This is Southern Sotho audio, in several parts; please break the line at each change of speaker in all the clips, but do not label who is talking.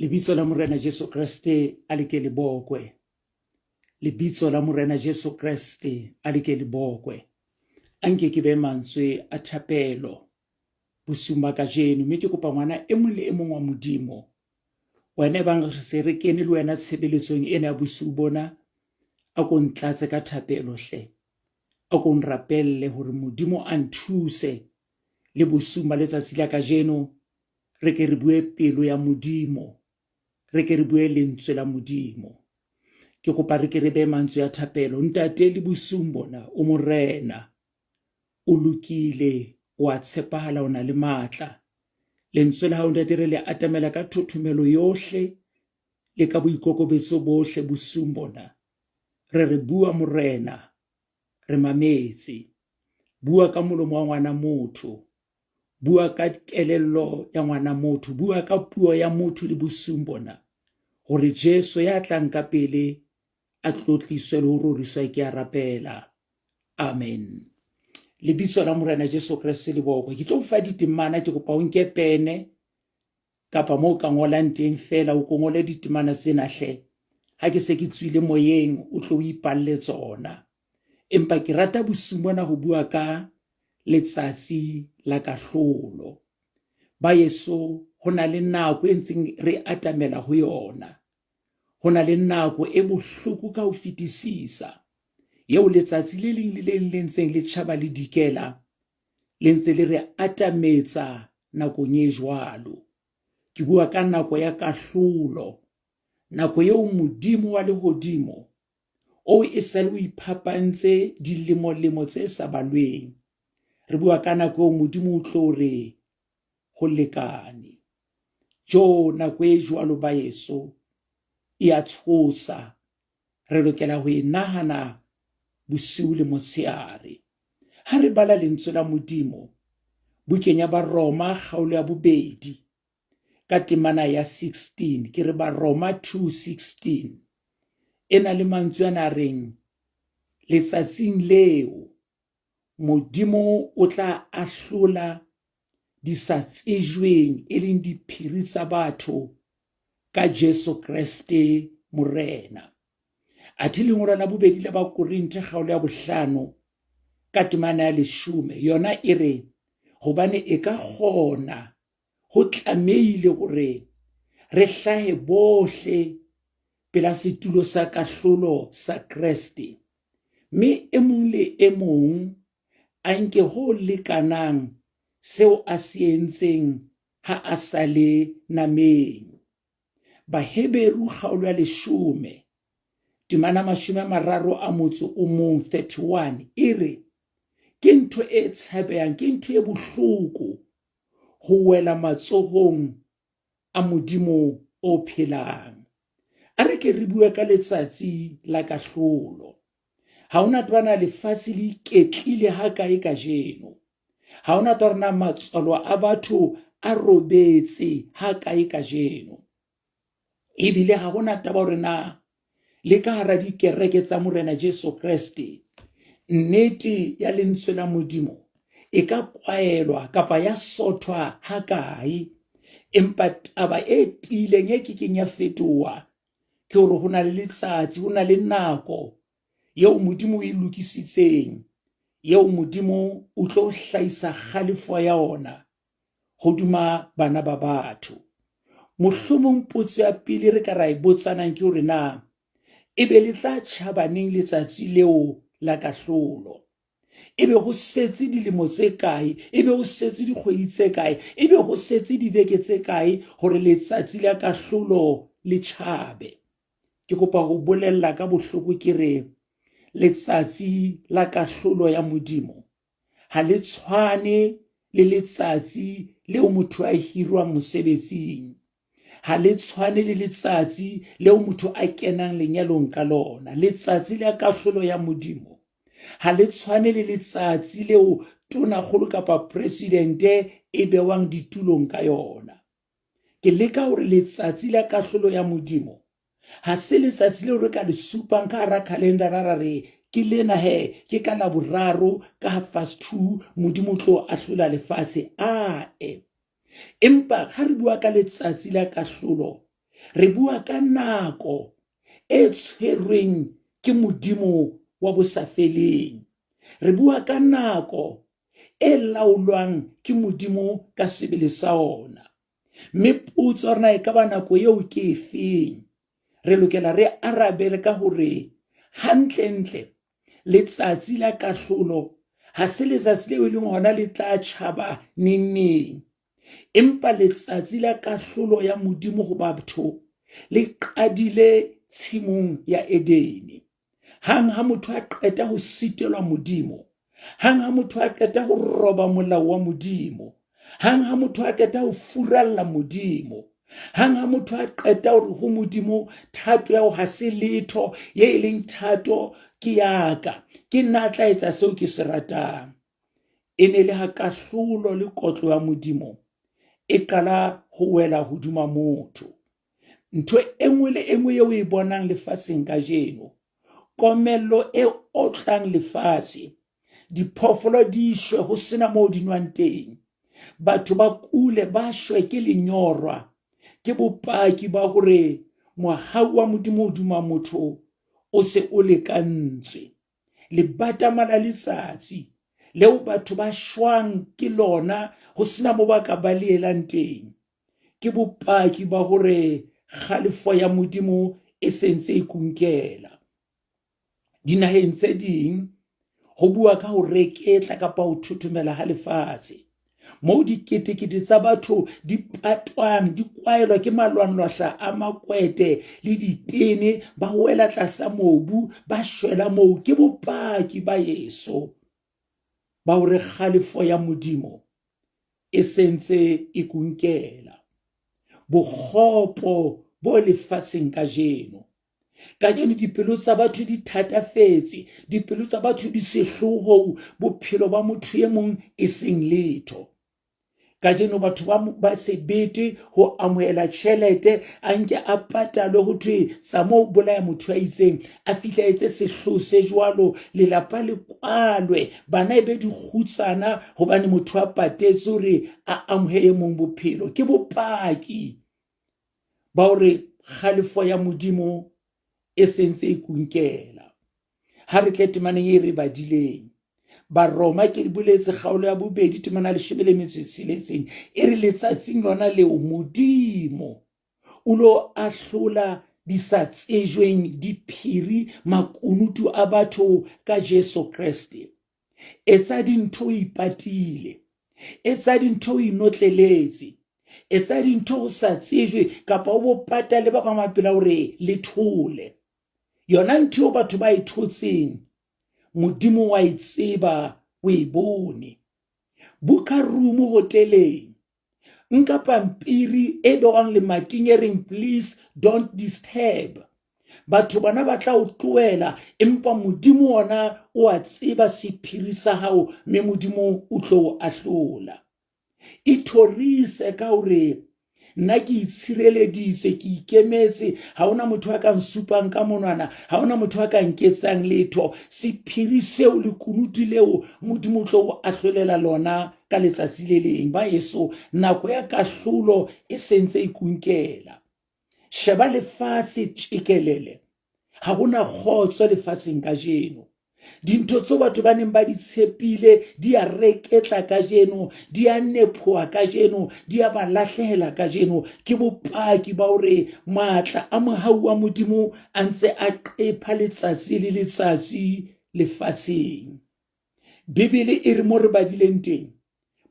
Lebitso la Morena Jesu Kriste a le ke lebokwe. Lebitso la Morena Jesu Kriste a le ke lebokwe. Anke ke be mantswe a thapelo bosuma ka jeno mme ke kopa ngwana e mong le e mong wa modimo wena bang re se re kene le wena tshebeletsong ena ya bosiu bona a ko ntlatse ka thapelo hle a ko nrapelle hore modimo a nthuse le bosuma letsatsi la ka jeno re ke re bue pelo ya modimo re ke re bue lentswe la modimo ke kopa re ke re be mantswe ya thapelo ntate le bosung bona o morena o lokile wa tshepahala ona le matla lentswe la hao ntate re le atamela ka thothomelo yohle le ka boikokobetso bohle bosung bona re bua morena re mametse bua ka molomo wa ngwana motho bua ka kelello ya ngwana motho bua ka puo ya motho le bosung bona hore Jesu ya tlang ka pele a tlotliswe le ho roriswa ke a rapela amen. Lebitso la Morena Jesu Kriste le bokwe ke tlo fa ditemana ke kopa o nke pene kapa mo ka ngolang teng fela o ngole ditemana tsena hle ha ke se ke tswile moyeng o tlo o ipalle tsona empa ke rata bosumona ho bua ka letsatsi la kahlolo ba Yesu hona le nako e ntseng re atamela ho yona hona le nako e bohloko ka ho fetisisa yeo letsatsi le leng le le ntseng le tjhaba le dikela le ntse le re atametsa nakong e jwalo ke bua ka nako ya kahlolo nako eo modimo wa lehodimo o e sa le o iphapantse dilemo tse sa balweng re bua ka nako eo modimo o tlo re ho lekane jo nako e jwalo ba Yesu e a tshosa re lokela ho inahana bosiu le motshehare ha re bala lentswe la modimo bukeng ya Baroma kgaolo ya 2 ka temana ya 16 ke re Baroma 2:16 ena le mantswe ana reng letsatsing leo modimo o tla ahlola di sa tsejweng e leng diphiri tsa batho ka Jesu Kriste morena athi lengolo la 2 la Bakorinte kgaolo ya 5 ka temana ya 10 yona e re hobane e ka kgona ho tlameile hore re hlahe bohle pela setulo sa kahlolo sa Kriste mme e mong le e mong a nke ho lekanang seo a se entseng ha a sale nameng Baheberu kgaolo ya 10 temana 31 e re ke ntho e tshabehang ke ntho e bohloko ho wela matsohong a modimo o phelang a re ke re bua ka letsatsi la kahlolo ha ona twana lefatshe le iketlile ha kae ka jeno ha ona twana matswalo a batho a robetse ha kae ka jeno ebile ha hona taba hore na le ka hara dikereke tsa Morena Jesu Kriste nnete ya lentswe la modimo e ka kwaelwa kapa ya sothwa ha kae empa taba e tileng e kekeng ya fetoha ke hore hona le letsatsi hona le nako yeo modimo o e lokisitseng yeo modimo o tlo hlahisa kgalefo ya ona hoduma bana ba batho mohlomong potso ya pele re ka ra e botsanang ke hore na ebe le tla tjhabaneng letsatsi leo la kahlolo ebe ho setse dilemo tse kae ebe ho setse dikgwedi tse kae ebe ho setse dibeke tse kae hore letsatsi la kahlolo le tjhabe ke kopa ho bolella ka bohloko ke re letsatsi la kahlolo ya modimo ha le tshwane le letsatsi leo motho a hirwang mosebetsing ha le tshwane le letsatsi leo motho a kenang lenyalong ka lona letsatsi la kahlolo ya modimo ha le tshwane le letsatsi leo tonakgolo kapa presidente e bewang ditulong ka yona ke leka hore letsatsi la kahlolo ya modimo ha se letsatsi leo re ka le supang ka hara calendar ra re ke lena he ke ka Laboraro ka 2 modimo tlo ahlola lefatshe empa ha re bua ka letsatsi la kahlolo re bua ka nako e tshwerweng ke Modimo wa bosafeleng, re bua ka nako e laolwang ke Modimo ka sebele sa ona. Mme potso rena e ka ba nako eo ke efeng? Re lokela re arabele ka hore hantlentle letsatsi la kahlolo ha se letsatsi leo e leng hona le tla tjhaba neng, empa letsatsi la kahlolo ya Modimo ho batho le qadile tshimong ya Edene. Hang ha motho a qeta ho sitelwa Modimo, hang ha motho a qeta ho roba molao wa Modimo, hang ha motho a qeta ho furalla Modimo, hang ha motho a qeta hore ho Modimo thato ya ha se letho, ye leng thato ke yaka, ke nna tla etsa seo ke se ratang. Ene le ha kahlolo le kotlo ya Modimo e qala ho wela hodima motho. Ntho enngwe le enngwe eo e bonang lefatsheng ka jeno, komello e otlang lefatshe, diphoofolo di shwe ho sena moo di nwang teng, batho ba kule ba shwe ke lenyorwa, ke bopaki ba hore mohau wa Modimo hodima motho o se o lekantswe. Lebatama la letsatsi leo batho ba shwang ke lona ho sena mo ba ka balielang teng, ke bopaki ba hore kgalefo ya Modimo e sentse e kunkela. Dinaheng tse ding ho bua ka ho reketla kapa ho thuthumela ha lefatshe, moo diketekete tsa batho di patwang, di kwaelwa ke malwanlwahla a makwete le ditene, ba wela tlasa mobu, ba shwela moo, ke bopaki ba Yeso ba hore kgalefo ya Modimo e sentse e kunkela. Bokgopo bo lefatsheng ka jeno, dipelo tsa batho di thatafetse, dipelo tsa batho di sehloho, bophelo ba motho e mong e seng letho. Kajeno batho ba sebete ho amohela tjhelete, a nke a patale ho thwe sa mo bolaya motho a itseng, a fihla etse sehloho se jwalo, lelapa le kwalwe, bana e be di kgutsana hobane motho a patetse hore a amohele mong bophelo. Ke bopaki ba hore kgalefo ya Modimo e sentse e kunkela. Ha re tle temaneng e re badileng, Baroma ke boletse kgaolo ya bobedi temana 16 e re letsatsing lona leo Modimo o lo ahlola di sa tsejweng diphiri makunutu a batho ka Jesu Kriste. Etsa dintho ipatile, etsa dintho inotleletse, etsa dintho o sa tsejwe kapa o bo patale ba ba mapela hore le thole. Yona ntho batho ba ithotseng Modimo wa itseba o e bone. Buka room hoteleng, nka pampiri e bewang le mating e reng please don't disturb. Batho bana ba tla o tloela, empa Modimo ona o a tseba sephiri sa hao, mme Modimo o tlo ahlola. Ithorise ka hore nna ke itshireleditse, ke ikemetse, ha ona motho a ka nsupang ka monwana, ha ona motho a ka nketsang letho. Sephiri seo le kunutu leo Modimo tlo a hlolela lona ka letsatsi le leng. Ba Yeso, nako ya kahlolo e sentse e kunkela. Sheba lefatshe tjekelele, ha hona kgotso lefatsheng ka jeno. Dintho tso batho ba neng ba di tshepile di a reketla ka jeno, di a nephoa ka jeno, di a ba lahlehela ka jeno. Ke bopaki ba hore matla a mohau wa Modimo a ntse a qepha letsatsi le letsatsi lefatsheng. Bibele e re mo re badileng teng,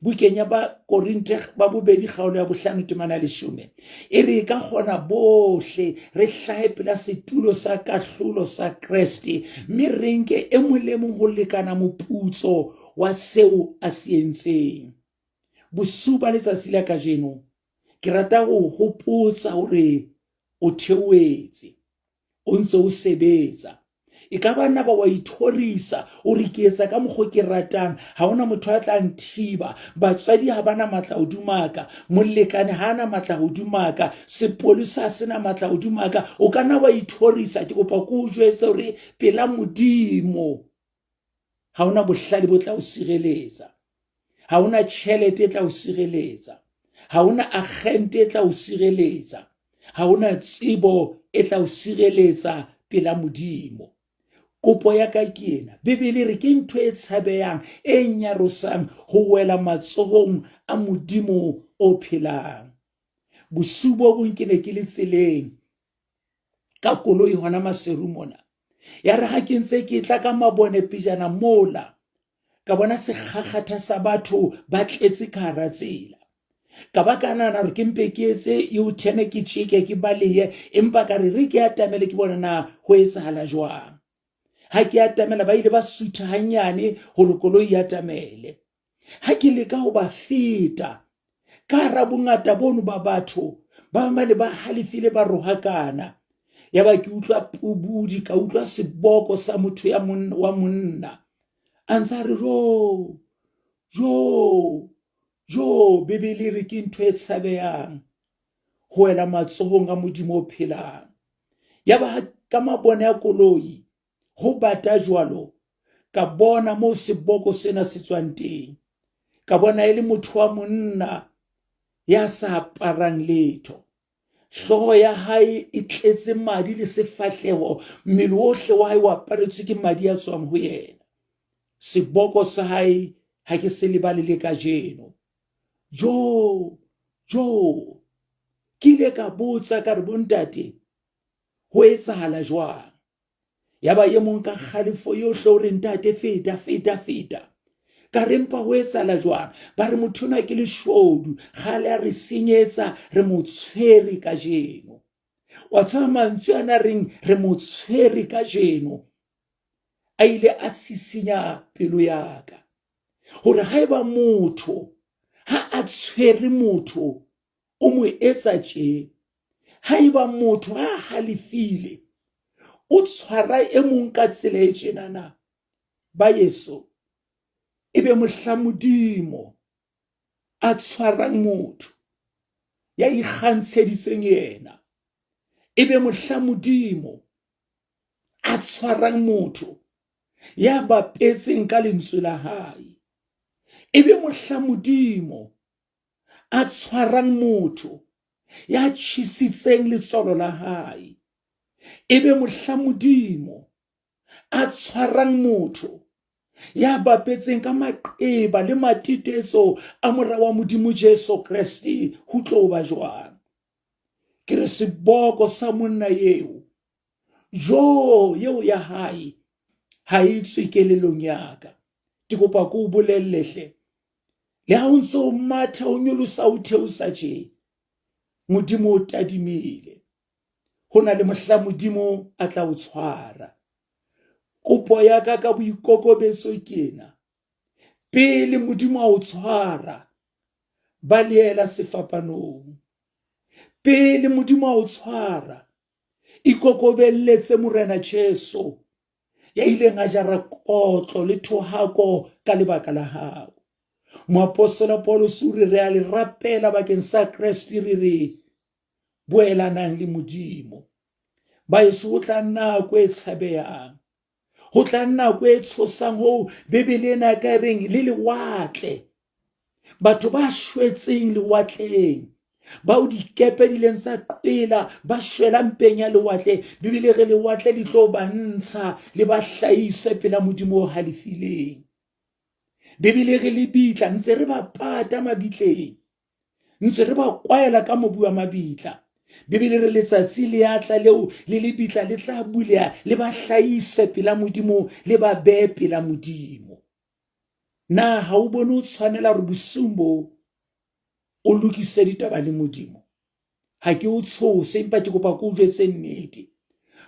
bukenya ba Korinte ba bobedi kgaolo ya 5 temana 10, e re ka kgona bohle re hlahe pela setulo sa kahlolo sa Kriste, mme re nke e mong le mong ho lekana moputso wa seo a se entseng. Bosuba letsatsi la kajeno ke rata ho hopotsa hore o theoetse, o ntse o sebetsa. E ka ba nna ba wa ithorisa o re ke etsa ka mokgo ke ratang, ha ona motho a tla nthiba, batswadi ha bana matla hodumaka, molekane ha ana matla hodumaka, sepolesa sena matla hodumaka. O ka nna wa ithorisa, ke kopa ko o jwetse hore pela Modimo ha ona bohlale bo tla o sireletsa, ha ona tjhelete e tla o sireletsa, ha ona agente e tla o sireletsa, ha ona tsebo e tla o sireletsa pela Modimo. Kopo ya ka ke ena, Bibele re ke ntho e tshabehang e nyarosang ho wela matsohong a Modimo o phelang. Bosubo bo ke ne ke le tseleng ka koloi hona Maseru mona, ya re ha ke ntse ke tla ka mabone pejana mola, ka bona sekgakgatha sa batho ba tletse ka hara tsela. Ka ba ka nahana hore ke mpe ke etse U-turn ke tjeke ke balehe, empa ka re ke atamele ke bona na ho etsahala jwang. Ha ke atamela ba ile ba sutha hanyane hore koloi ya atamele. Ha ke leka ho ba feta ka hara bongata bono ba batho ba mane ba halefile ba rohakana, ya ba ke utlwa pubudi, ka utlwa seboko sa motho wa monna a ntse re jo Bibele re ke ntho e tshabehang ho wela matsohong a Modimo o phelang. Ya ba ka mabone ya koloi ho bata jwalo, ka bona mo seboko sena se tswang teng, ka bona e le motho wa monna ya sa aparang letho. Hloho ya hae e tletse madi le sefahleho, mmele ohle wa hae o aparetswe ke madi a tswang ho yena. Seboko sa hae ha ke se lebale le kajeno. Jo ke ile ka botsa ka re bontate ho etsahala jwang. Ya ba ye mong ka kgalefo yohle o re ntate feta. Ka re mpa ho etsahala jwang. Ba re motho ona ke leshodu, kgale a re senyetsa, re mo tshwere kajeno. Wa tseba mantswe ana reng re mo tshwere kajeno, a ile a sisinya pelo ya ka, hore haeba motho ha a tshwere motho o mo etsa tje, haeba motho ha halefile o tshwara e mong ka tsela e tjenana, ba yeso ebe mohla Modimo a tshwarang motho ya ikgantsheditseng yena, ebe mohla Modimo a tshwarang motho ya bapetseng ka lentswe la hae, ebe mohla Modimo a tshwarang motho ya tjhisitseng letsolo la hae, ebe mohla Modimo a tshwarang motho ya bapetseng ka maqeba le matitetso a mora wa Modimo Jesu Kriste, ho tlo ba jwang. Ke re seboko sa monna eo ya hae ha e tswe kelelong ya ka. Ke kopa ko bolellehle, le ha o ntso o matha o nyolosa o theosa tje, Modimo o tadimile, ho na le mohla Modimo a tla o tshwara. Kopo ya ka ka boikokobetso kena, pele Modimo a o tshwara, baleela sefapanong. Pele Modimo a o tshwara, ikokobelletse Morena Jesu ya ileng a jara kotlo le thohako ka lebaka la hao. Moapostola Paulus o re a le rapela bakeng sa Kriste, re re boelanang le Modimo. Ba yeso ho tla nako e tshabehang, ho tla nako e tshosang ho Bibele ena ka reng le lewatle, batho ba shwetseng lewatleng, ba o dikepe di leng sa qela ba shwela mpeng ya lewatle. Bibele re lewatle di tlo ba ntsha le ba hlahise pela Modimo o halefileng. Bibele re le bitla ntse re ba pata mabitleng, ntse re ba kwaela ka mobu wa mabitla. Bibele re letsatsi le atla leo le lebitla le tla buleha le ba hlahise pela Modimo, le ba be pela Modimo. Na ha o bone o tshwanela re bosumbo o lokise ditaba le Modimo? Ha ke o tshose, empa ke kopa ke o jwetse nnete.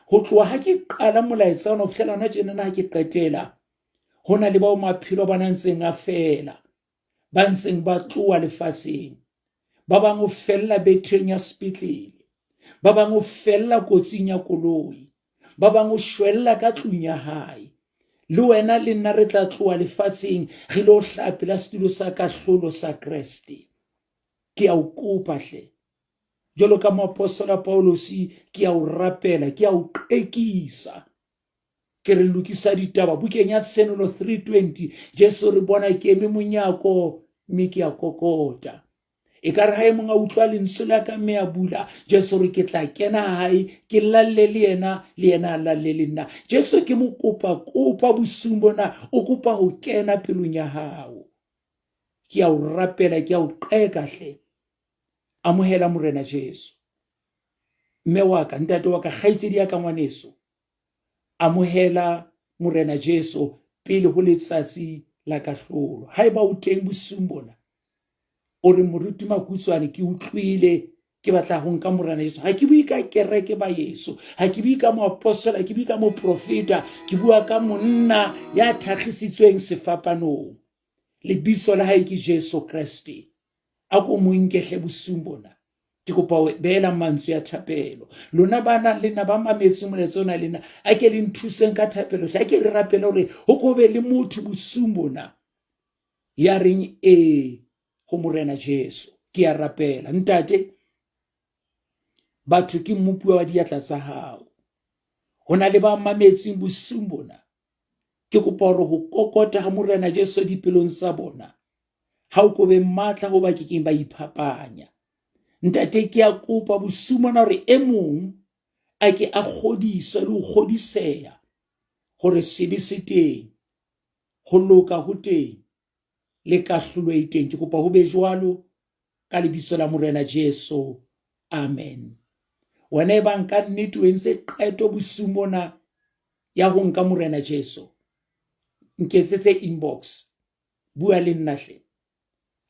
Ho tloha ha ke qala molaetsa ona ho fihlela hona tjena ha ke qetela, hona le bao maphelo ba ntseng a fela, ba ntseng ba tloha lefatsheng. Ba bang o fella betheng ya sepetlele, ba bang o fella kotsing ya koloi, ba bang o shwella ka tlung ya hae. Le wena le nna re tla tloha lefatsheng re lo hlapela setulo sa kahlolo sa Kriste. Ke a o kopa hle, jwalo ka moapostola Paulus, ke a o rapela, ke a o qekisa, ke re lokisa ditaba. Bukeng ya Tsenolo 3:20 Jesu re bona ke eme monyako mme ke a kokota. e ka re ha e mong a utlwa lentswe la ka mme a bula Jesu re ke tla kena hae ke lalle le yena a lalle le nna. Jesu ke mo kopa bosung bona o kopa ho kena pelong ya hao. Ke a o rapela ke a o qeka hle. Amohela morena Jesu. Mme wa ka, ntate wa ka, kgaitsedi ya ka ngwaneso, amohela morena Jesu pele ho letsatsi la kahlolo. Haeba o teng bosung bona o re moruti Makutswane ke utlwile ke batla ho nka morena Jesu, ha ke bue ka kereke ba Yesu, ha ke bue ka moapostola, ha ke bue ka moprofeta, ke bua ka monna ya tlhagisitsweng sefapanong. Lebitso la hae ke Jesu Kriste. A ko mo nkehle bosung bona. Ke kopa o beela mantswe ya thapelo. Lona bana lena ba mametse moletso ona lena, a ke le nthuseng ka thapelo, a ke le rapela hore ho ko be le motho bosung bona ya reng ho morena Jesu. Ke a rapela ntate, batho ke mmupua wa diatla tsa hao. Hona le ba mametseng bosung bona, ke kopa hore ho kokota ha morena Jesu dipelong tsa bona, ha o ko be matla ho ba ke ba iphapanya. Ntate ke a kopa bosung bona hore e mong a ke a kgodiswa le ho kgodiseha hore sebe se teng, ho loka ho teng, le kahlolo e teng. Ke kopa ho be jwalo ka lebitso la morena Jesu. Amen. Wena e bang ka nnete o entse qeto bosung bona ya ho nka morena Jesu, nketsetse inbox, bua le nna hle.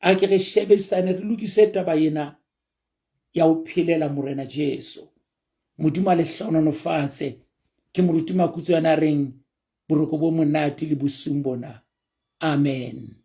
A ke re shebisane re lokise taba ena ya o phelela morena Jesu. Modimo a le hlononofatse. Ke moruti Makutswane a reng boroko bo monate le bosung bona. Amen.